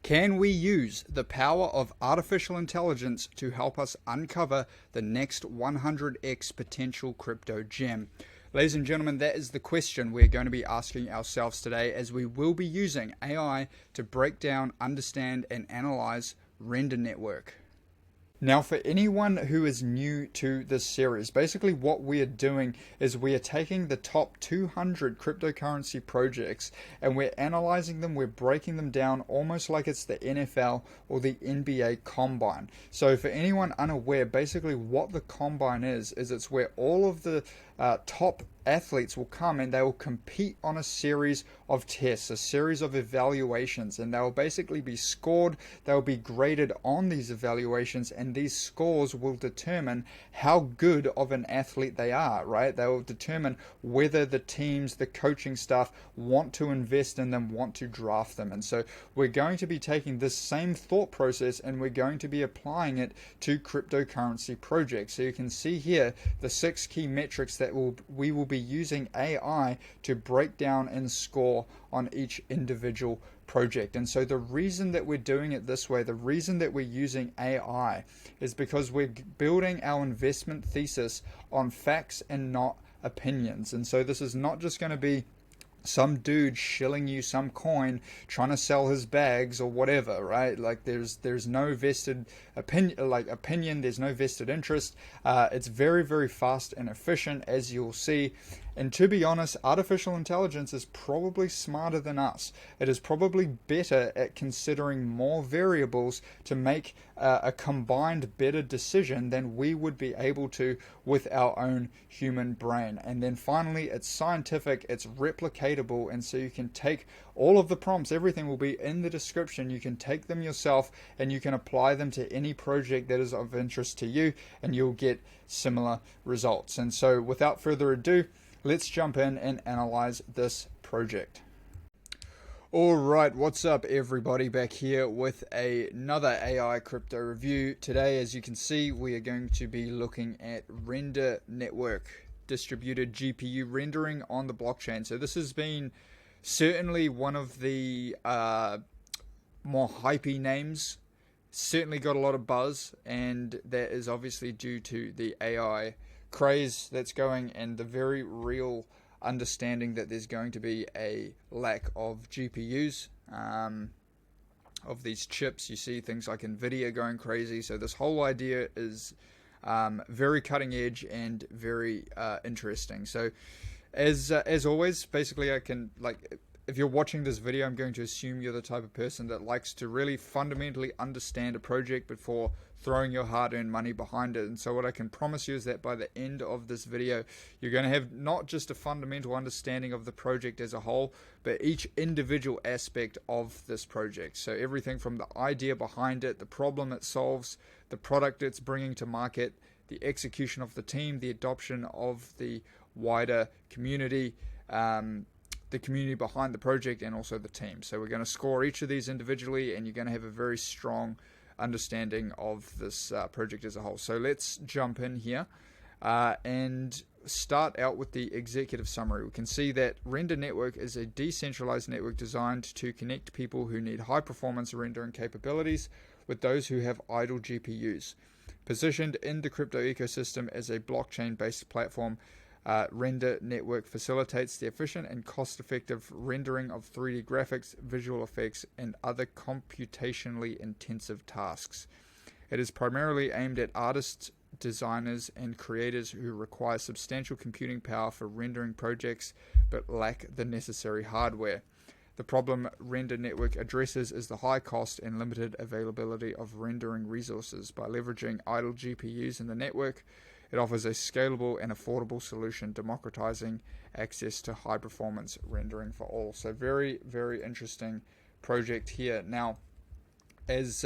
Can we use the power of artificial intelligence to help us uncover the next 100x potential crypto gem? Ladies and gentlemen, that is the question we're going to be asking ourselves today, as we will be using AI to break down, understand, and analyze Render Network. Now, for anyone who is new to this series, basically what we are doing is we are taking the top 200 cryptocurrency projects and we're analyzing them, we're breaking them down almost like it's the NFL or the NBA Combine. So for anyone unaware, basically what the Combine is it's where all of the top athletes will come and they will compete on a series of tests, a series of evaluations, and they will basically be scored, they will be graded on these evaluations, and these scores will determine how good of an athlete they are, right? They will determine whether the teams, the coaching staff want to invest in them, want to draft them. And so we're going to be taking this same thought process and we're going to be applying it to cryptocurrency projects. So you can see here the 6 key metrics that we will be using AI to break down and score on each individual project. And so the reason that we're doing it this way, the reason that we're using AI, is because we're building our investment thesis on facts and not opinions. And so this is not just going to be some dude shilling you some coin trying to sell his bags or whatever, right? Like there's no vested opinion, there's no vested interest. It's very, very fast and efficient, as you'll see. And to be honest, artificial intelligence is probably smarter than us. It is probably better at considering more variables to make a combined better decision than we would be able to with our own human brain. And then finally, it's scientific, it's replicatable, and so you can take all of the prompts, everything will be in the description. You can take them yourself and you can apply them to any project that is of interest to you, and you'll get similar results. And so without further ado, let's jump in and analyze this project. Alright, what's up everybody? Back here with another AI crypto review. Today, as you can see, we are going to be looking at Render Network, distributed GPU rendering on the blockchain. So this has been certainly one of the more hypey names. Certainly got a lot of buzz, and that is obviously due to the AI craze that's going and the very real understanding that there's going to be a lack of GPUs, of these chips. You see things like Nvidia going crazy. So this whole idea is very cutting edge and very interesting. So as always, basically I can, like, if you're watching this video, I'm going to assume you're the type of person that likes to really fundamentally understand a project before throwing your hard-earned money behind it. And so what I can promise you is that by the end of this video, you're going to have not just a fundamental understanding of the project as a whole, but each individual aspect of this project. So everything from the idea behind it, the problem it solves, the product it's bringing to market, the execution of the team, the adoption of the wider community, the community behind the project, and also the team. So we're going to score each of these individually, and you're going to have a very strong understanding of this project as a whole. So let's jump in here and start out with the executive summary. We can see that Render Network is a decentralized network designed to connect people who need high performance rendering capabilities with those who have idle GPUs. Positioned in the crypto ecosystem as a blockchain-based platform, Render Network facilitates the efficient and cost-effective rendering of 3D graphics, visual effects, and other computationally intensive tasks. It is primarily aimed at artists, designers, and creators who require substantial computing power for rendering projects but lack the necessary hardware. The problem Render Network addresses is the high cost and limited availability of rendering resources. By leveraging idle GPUs in the network, it offers a scalable and affordable solution, democratizing access to high-performance rendering for all. So very, very interesting project here. Now, as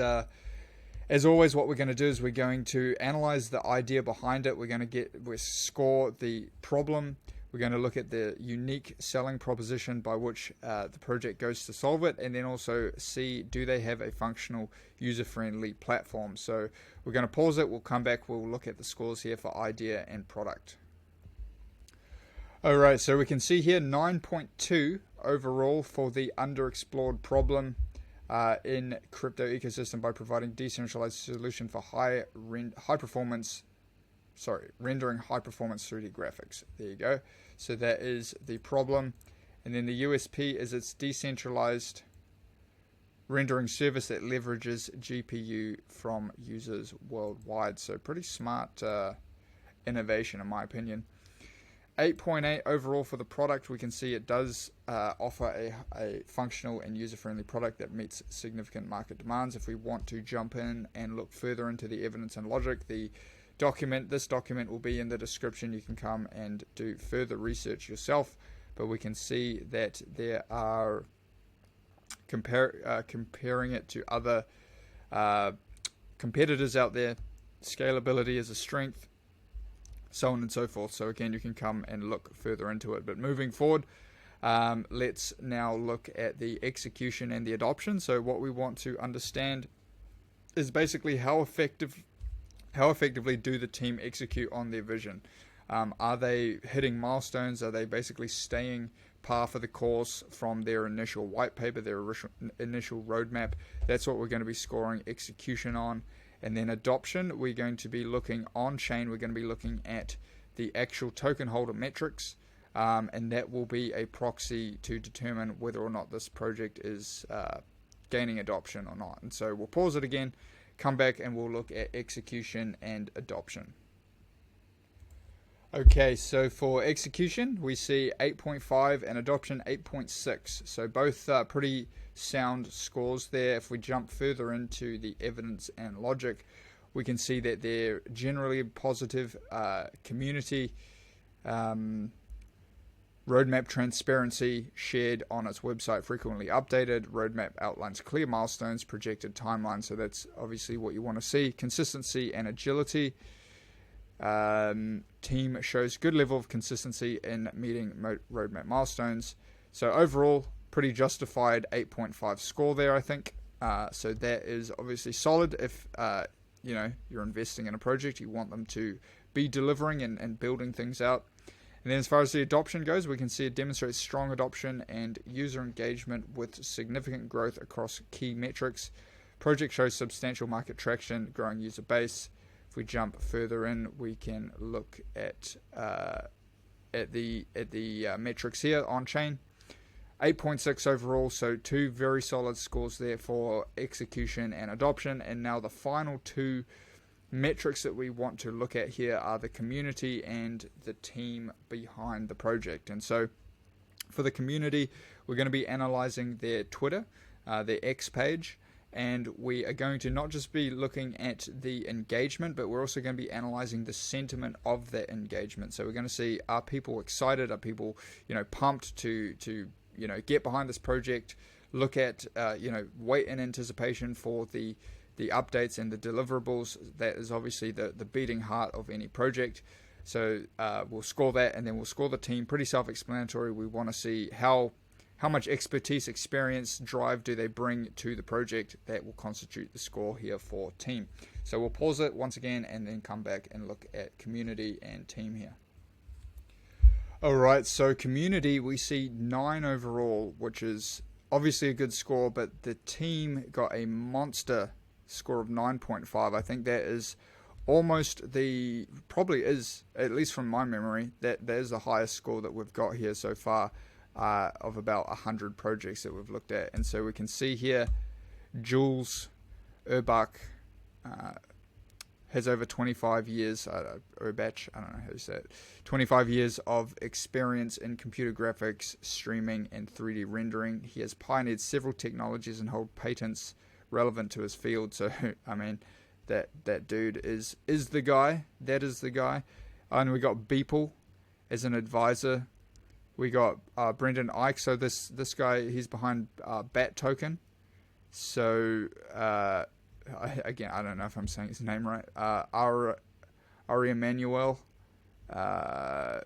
always, what we're going to do is we're going to analyze the idea behind it. We're going to score the problem. We're going to look at the unique selling proposition by which the project goes to solve it, and then also see, do they have a functional, user-friendly platform. So we're going to pause it, we'll come back, we'll look at the scores here for idea and product. Alright, so we can see here 9.2 overall for the underexplored problem. in crypto ecosystem by providing decentralized solution for rendering high performance 3D graphics. There you go. So that is the problem. And then the USP is its decentralized rendering service that leverages GPU from users worldwide. So pretty smart innovation in my opinion. 8.8 overall for the product. We can see it does offer a functional and user-friendly product that meets significant market demands. If we want to jump in and look further into the evidence and logic, this document will be in the description. You can come and do further research yourself, but we can see that there are comparing it to other competitors out there. Scalability is a strength, so on and so forth. So again, you can come and look further into it. But moving forward, let's now look at the execution and the adoption. So what we want to understand is basically how effectively do the team execute on their vision. Are they hitting milestones? Are they basically staying par for the course from their initial white paper, their initial roadmap? That's what we're going to be scoring execution on. And then adoption, we're going to be looking on-chain. We're going to be looking at the actual token holder metrics, and that will be a proxy to determine whether or not this project is gaining adoption or not. And so we'll pause it again, come back, and we'll look at execution and adoption. Okay, so for execution, we see 8.5 and adoption 8.6. So both pretty sound scores there. If we jump further into the evidence and logic, we can see that they're generally positive. Community, roadmap transparency shared on its website, frequently updated. Roadmap outlines clear milestones, projected timeline. So that's obviously what you want to see. Consistency and agility. Team shows good level of consistency in meeting roadmap milestones. So overall, pretty justified 8.5 score there, I think. So that is obviously solid. If you're investing in a project, you want them to be delivering and building things out. And then as far as the adoption goes, we can see it demonstrates strong adoption and user engagement with significant growth across key metrics. Project shows substantial market traction, growing user base. If we jump further in, we can look at the metrics here on chain. 8.6 overall, so two very solid scores there for execution and adoption. And now the final two metrics that we want to look at here are the community and the team behind the project. And so for the community, we're going to be analyzing their Twitter, their X page. And we are going to not just be looking at the engagement, but we're also going to be analyzing the sentiment of that engagement. So we're going to see, are people excited? Are people, pumped to get behind this project? Look at, wait in anticipation for the updates and the deliverables. That is obviously the beating heart of any project. So we'll score that, and then we'll score the team. Pretty self-explanatory. We want to see how much expertise, experience, drive do they bring to the project. That will constitute the score here for team. So we'll pause it once again and then come back and look at community and team here. Alright, so community, we see 9 overall, which is obviously a good score, but the team got a monster score of 9.5. I think that is almost probably is, at least from my memory, that is the highest score that we've got here so far. Of about 100 projects that we've looked at. And so we can see here, Jules Urbach has over 25 years, Urbach, I don't know how to say it, 25 years of experience in computer graphics, streaming, and 3D rendering. He has pioneered several technologies and hold patents relevant to his field. So, I mean, that dude is the guy. That is the guy. And we got Beeple as an advisor. We got Brendan Ike. So this guy, he's behind Bat Token. So again, I don't know if I'm saying his name right. Ari Emanuel. That's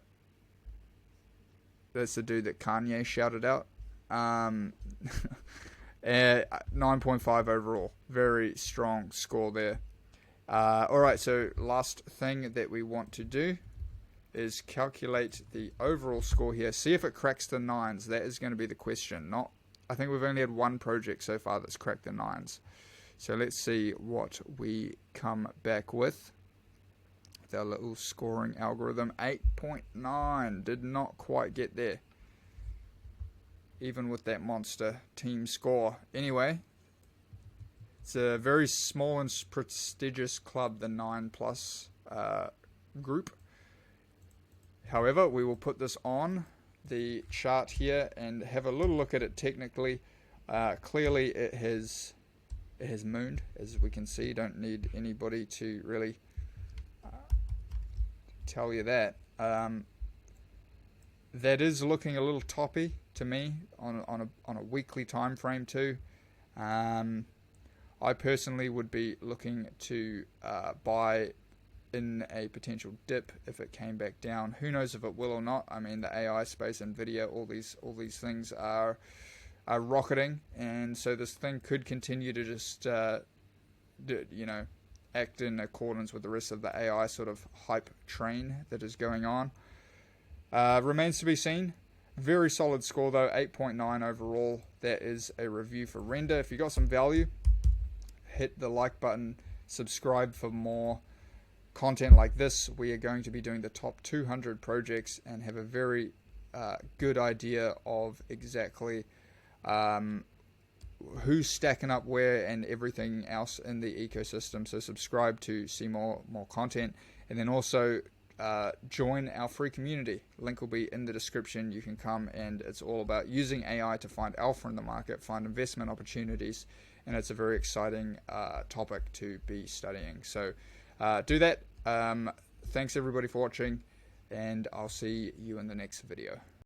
the dude that Kanye shouted out. 9.5 overall. Very strong score there. Alright, so last thing that we want to do is calculate the overall score here. See if it cracks the 9s. That is going to be the question. Not I think we've only had one project so far that's cracked the 9s. So let's see what we come back with. Our little scoring algorithm. 8.9. Did not quite get there, even with that monster team score. Anyway, it's a very small and prestigious club, the 9+ group. However, we will put this on the chart here and have a little look at it technically. Clearly it has mooned, as we can see. Don't need anybody to really tell you that. That is looking a little toppy to me on a weekly time frame too. I personally would be looking to buy in a potential dip if it came back down. Who knows if it will or not? I mean, the AI space, Nvidia, all these things are rocketing, and so this thing could continue to just act in accordance with the rest of the AI sort of hype train that is going on. Remains to be seen. Very solid score though, 8.9 overall. That is a review for Render. If you got some value, hit the like button, subscribe for more content like this. We are going to be doing the top 200 projects and have a very good idea of exactly who's stacking up where and everything else in the ecosystem. So subscribe to see more content, and then also join our free community. Link will be in the description. You can come, and it's all about using AI to find alpha in the market, find investment opportunities, and it's a very exciting topic to be studying. So do that. Thanks everybody for watching, and I'll see you in the next video.